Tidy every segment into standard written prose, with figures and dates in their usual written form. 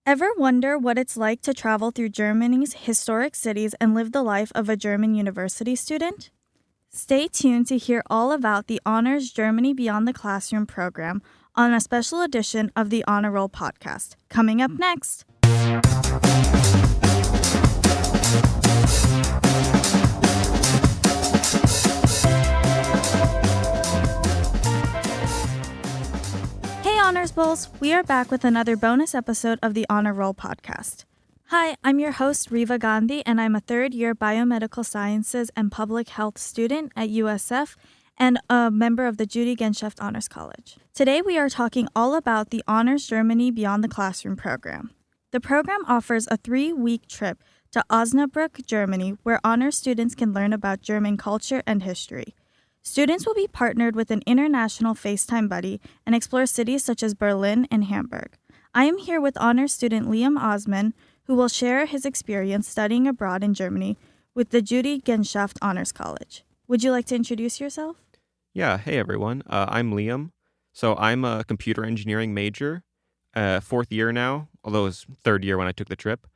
Ever wonder what it's like to travel through Germany's historic cities and live the life of a German university student? Stay tuned to hear all about the Honors Germany Beyond the Classroom program on a special edition of the Honor Roll podcast, coming up next. Hey Honors Bowls, we are back with another bonus episode of the Honor Roll podcast. Hi, I'm your host Reva Gandhi, and I'm a third-year biomedical sciences and public health student at USF and a member of the Judy Genshaft Honors College. Today we are talking all about the Honors Germany Beyond the Classroom program. The program offers a 3-week trip to Osnabrück, Germany, where honors students can learn about German culture and history. Students will be partnered with an international FaceTime buddy and explore cities such as Berlin and Hamburg. I am here with honors student Liam Osman, who will share his experience studying abroad in Germany with the Judy Genshaft Honors College. Would you like to introduce yourself? Yeah, hey everyone. I'm Liam. So I'm a computer engineering major, fourth year now, although it was third year when I took the trip.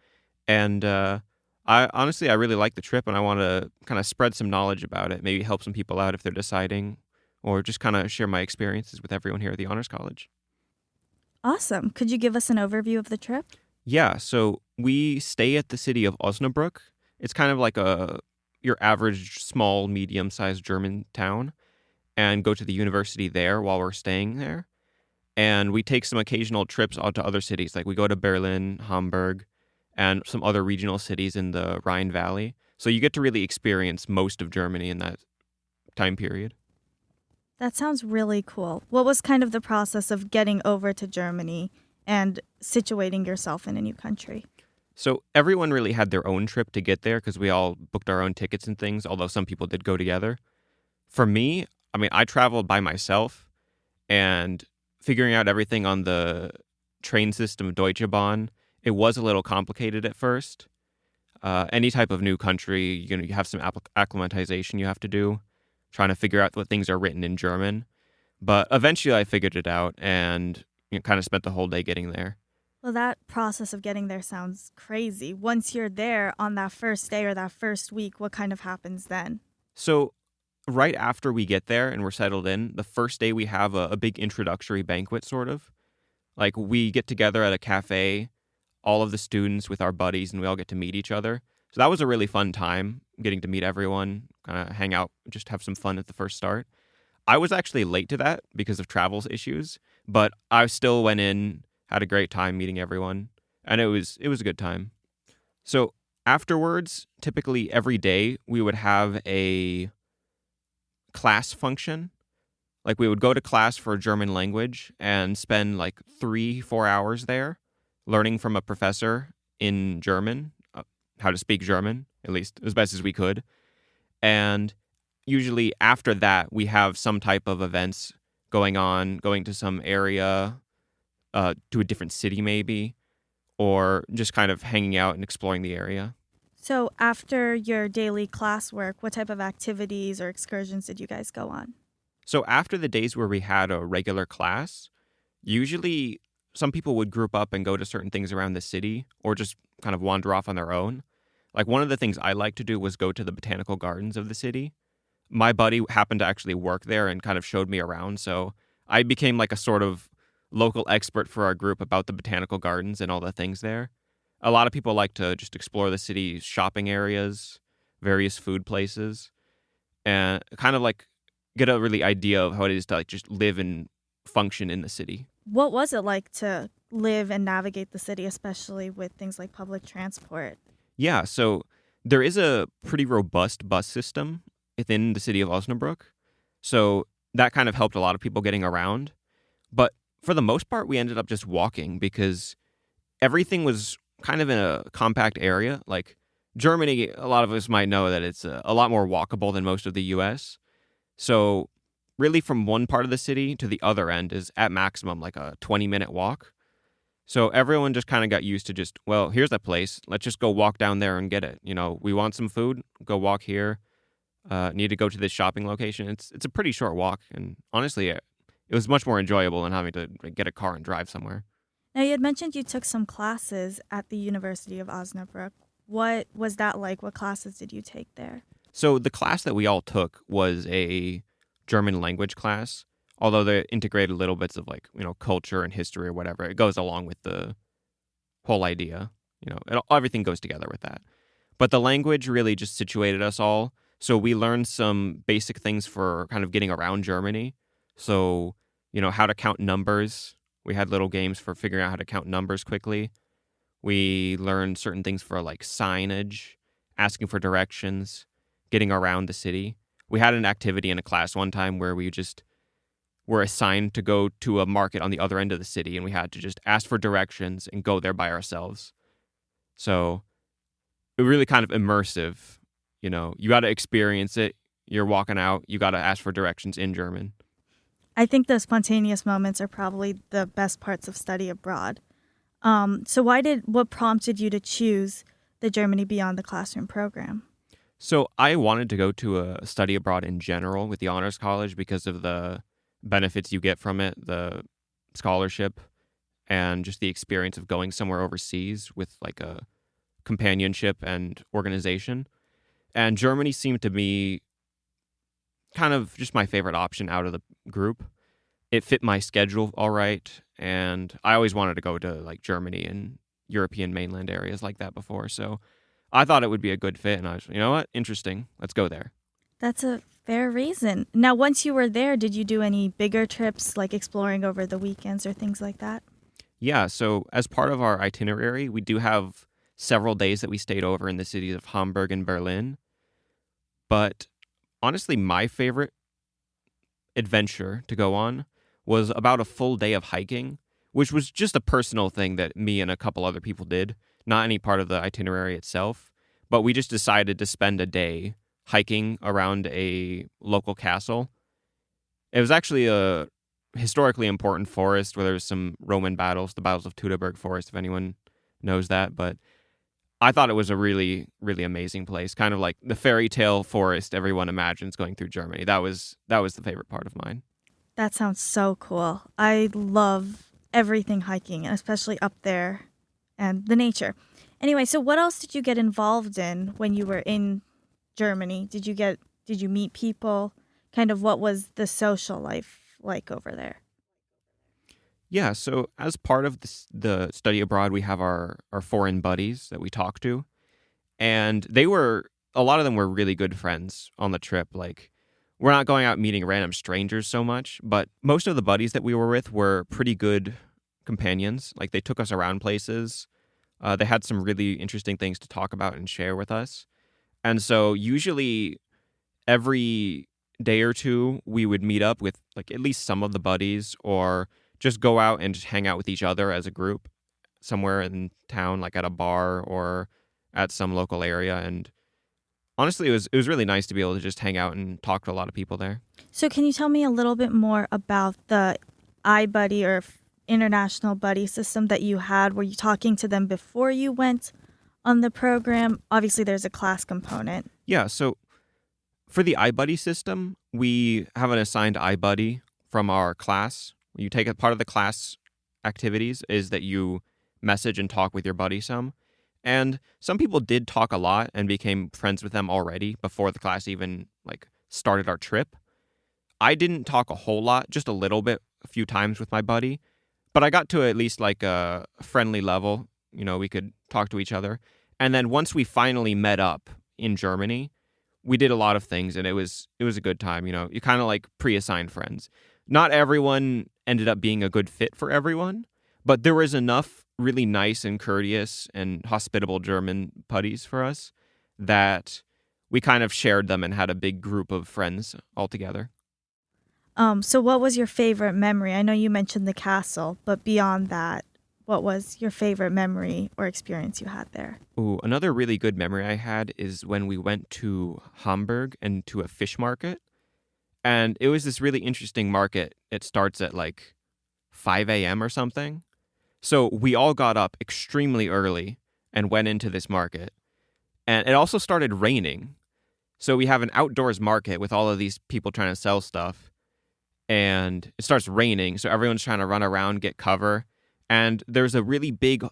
And I really like the trip and I want to kind of spread some knowledge about it, maybe help some people out if they're deciding, or just kind of share my experiences with everyone here at the Honors College. Awesome. Could you give us an overview of the trip? Yeah, so we stay at the city of Osnabrück. It's kind of like your average small, medium-sized German town, and go to the university there while we're staying there. And we take some occasional trips out to other cities, like we go to Berlin, Hamburg, and some other regional cities in the Rhine Valley. So you get to really experience most of Germany in that time period. That sounds really cool. What was kind of the process of getting over to Germany and situating yourself in a new country? So everyone really had their own trip to get there because we all booked our own tickets and things, although some people did go together. For me, I traveled by myself, and figuring out everything on the train system, Deutsche Bahn, it was a little complicated at first. Any type of new country, you have some acclimatization you have to do, trying to figure out what things are written in German. But eventually I figured it out and kind of spent the whole day getting there. Well, that process of getting there sounds crazy. Once you're there on that first day or that first week, what kind of happens then? So right after we get there and we're settled in, the first day we have a big introductory banquet, sort of. Like we get together at a cafe, all of the students with our buddies, and we all get to meet each other. So that was a really fun time, getting to meet everyone, kind of hang out, just have some fun at the first start. I was actually late to that because of travel issues, but I still went in, had a great time meeting everyone, and it was a good time. So afterwards, typically every day, we would have a class function. Like we would go to class for German language and spend like 3-4 hours there learning from a professor in German, how to speak German, at least as best as we could. And usually after that, we have some type of events going to some area, to a different city maybe, or just kind of hanging out and exploring the area. So after your daily classwork, what type of activities or excursions did you guys go on? So after the days where we had a regular class, usually some people would group up and go to certain things around the city or just kind of wander off on their own. Like one of the things I liked to do was go to the botanical gardens of the city. My buddy happened to actually work there and kind of showed me around, so I became like a sort of local expert for our group about the botanical gardens and all the things there. A lot of people like to just explore the city's shopping areas, various food places, and kind of like get a really idea of how it is to like just live and function in the city. What was it like to live and navigate the city, especially with things like public transport? Yeah, so there is a pretty robust bus system within the city of Osnabrück. So that kind of helped a lot of people getting around. But for the most part, we ended up just walking because everything was kind of in a compact area. Like Germany, a lot of us might know that it's a lot more walkable than most of the US. So really from one part of the city to the other end is at maximum like a 20-minute walk. So everyone just kind of got used to just, well, here's that place. Let's just go walk down there and get it. We want some food, go walk here. Need to go to this shopping location. It's a pretty short walk. And honestly, it was much more enjoyable than having to get a car and drive somewhere. Now, you had mentioned you took some classes at the University of Osnabrück. What was that like? What classes did you take there? So the class that we all took was a German language class, although they integrated little bits of culture and history or whatever. It goes along with the whole idea. Everything goes together with that. But the language really just situated us all. So we learned some basic things for kind of getting around Germany. So, how to count numbers. We had little games for figuring out how to count numbers quickly. We learned certain things for like signage, asking for directions, getting around the city. We had an activity in a class one time where we just were assigned to go to a market on the other end of the city, and we had to just ask for directions and go there by ourselves. So it really kind of immersive. You got to experience it. You're walking out, you got to ask for directions in German. I think the spontaneous moments are probably the best parts of study abroad. So what prompted you to choose the Germany Beyond the Classroom program? So I wanted to go to a study abroad in general with the Honors College because of the benefits you get from it, the scholarship, and just the experience of going somewhere overseas with like a companionship and organization. And Germany seemed to be kind of just my favorite option out of the group. It fit my schedule all right, and I always wanted to go to like Germany and European mainland areas like that before. So I thought it would be a good fit, and I was, you know what, interesting. Let's go there. That's a fair reason. Now, once you were there, did you do any bigger trips, like exploring over the weekends or things like that? Yeah, so as part of our itinerary, we do have several days that we stayed over in the cities of Hamburg and Berlin. But honestly, my favorite adventure to go on was about a full day of hiking, which was just a personal thing that me and a couple other people did, not any part of the itinerary itself. But we just decided to spend a day hiking around a local castle. It was actually a historically important forest where there was some Roman battles, the battles of Teutoburg Forest, if anyone knows that. But I thought it was a really, really amazing place, kind of like the fairy tale forest everyone imagines going through Germany. That was the favorite part of mine. That sounds so cool. I love everything hiking, and especially up there and the nature. Anyway, so what else did you get involved in when you were in Germany? Did you meet people? Kind of what was the social life like over there? Yeah, so as part of the study abroad, we have our foreign buddies that we talk to. And a lot of them were really good friends on the trip. Like, we're not going out meeting random strangers so much, but most of the buddies that we were with were pretty good companions. Like, they took us around places. They had some really interesting things to talk about and share with us. And so usually every day or two, we would meet up with like at least some of the buddies or just go out and just hang out with each other as a group somewhere in town, like at a bar or at some local area. And honestly, it was really nice to be able to just hang out and talk to a lot of people there. So can you tell me a little bit more about the iBuddy or international buddy system that you had? Were you talking to them before you went on the program? Obviously, there's a class component. Yeah, so for the iBuddy system, we have an assigned iBuddy from our class. You take a part of the class activities is that you message and talk with your buddy some. And some people did talk a lot and became friends with them already before the class even like started our trip. I didn't talk a whole lot, just a little bit, a few times with my buddy, but I got to at least like a friendly level. We could talk to each other. And then once we finally met up in Germany, we did a lot of things, and it was a good time. You kind of like pre-assigned friends. Not everyone ended up being a good fit for everyone, but there was enough really nice and courteous and hospitable German buddies for us that we kind of shared them and had a big group of friends all together. So what was your favorite memory? I know you mentioned the castle, but beyond that, what was your favorite memory or experience you had there? Ooh, another really good memory I had is when we went to Hamburg and to a fish market. And it was this really interesting market. It starts at like 5 a.m. or something. So we all got up extremely early and went into this market. And it also started raining. So we have an outdoors market with all of these people trying to sell stuff. And it starts raining. So everyone's trying to run around, get cover. And there's a really big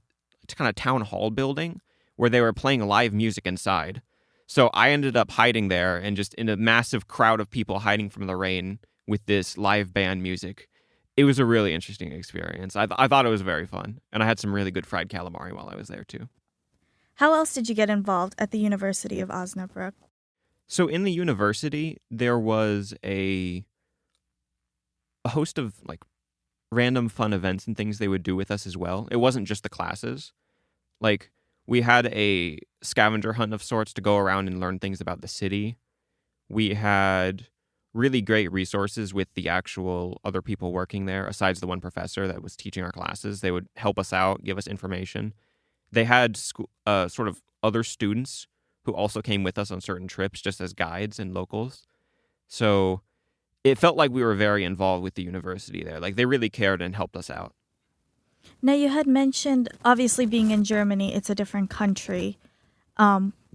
kind of town hall building where they were playing live music inside. So I ended up hiding there and just in a massive crowd of people hiding from the rain with this live band music. It was a really interesting experience. I thought it was very fun. And I had some really good fried calamari while I was there too. How else did you get involved at the University of Osnabrück? So in the university, there was a host of like random fun events and things they would do with us as well. It wasn't just the classes. Like we had a scavenger hunt of sorts to go around and learn things about the city. We had really great resources with the actual other people working there, aside the one professor that was teaching our classes. They would help us out, give us information. They had sort of other students who also came with us on certain trips just as guides and locals. So it felt like we were very involved with the university there. Like they really cared and helped us out. Now, you had mentioned, obviously being in Germany, it's a different country,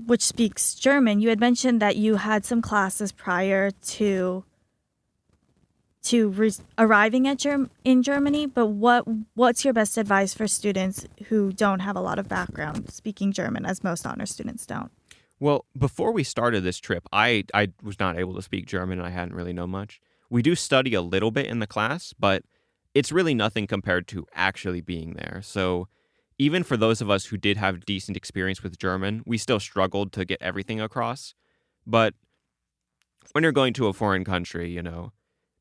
which speaks German. You had mentioned that you had some classes prior to arriving in Germany, but what's your best advice for students who don't have a lot of background speaking German, as most honor students don't? Well, before we started this trip, I was not able to speak German and I hadn't really known much. We do study a little bit in the class, but it's really nothing compared to actually being there. So even for those of us who did have decent experience with German, we still struggled to get everything across. But when you're going to a foreign country,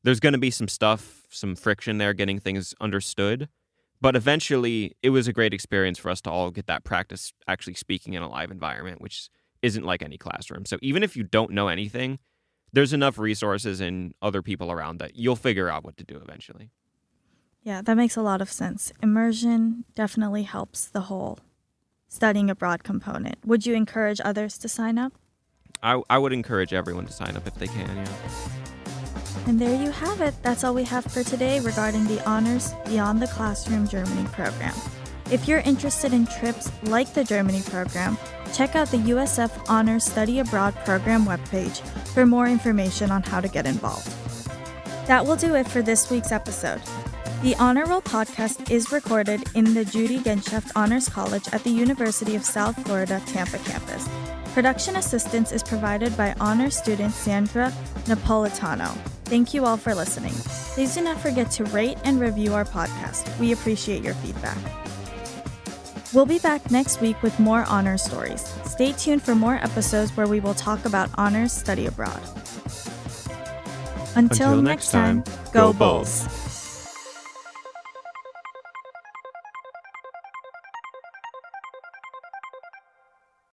there's going to be some friction there getting things understood. But eventually, it was a great experience for us to all get that practice actually speaking in a live environment, which isn't like any classroom. So even if you don't know anything, there's enough resources and other people around that you'll figure out what to do eventually. Yeah, that makes a lot of sense. Immersion definitely helps the whole studying abroad component. Would you encourage others to sign up? I would encourage everyone to sign up if they can, yeah. And there you have it. That's all we have for today regarding the Honors Beyond the Classroom Germany program. If you're interested in trips like the Germany program, check out the USF Honors Study Abroad program webpage for more information on how to get involved. That will do it for this week's episode. The Honor Roll podcast is recorded in the Judy Genshaft Honors College at the University of South Florida, Tampa campus. Production assistance is provided by honor student Sandra Napolitano. Thank you all for listening. Please do not forget to rate and review our podcast. We appreciate your feedback. We'll be back next week with more honor stories. Stay tuned for more episodes where we will talk about honors study abroad. Until next time, go Bulls!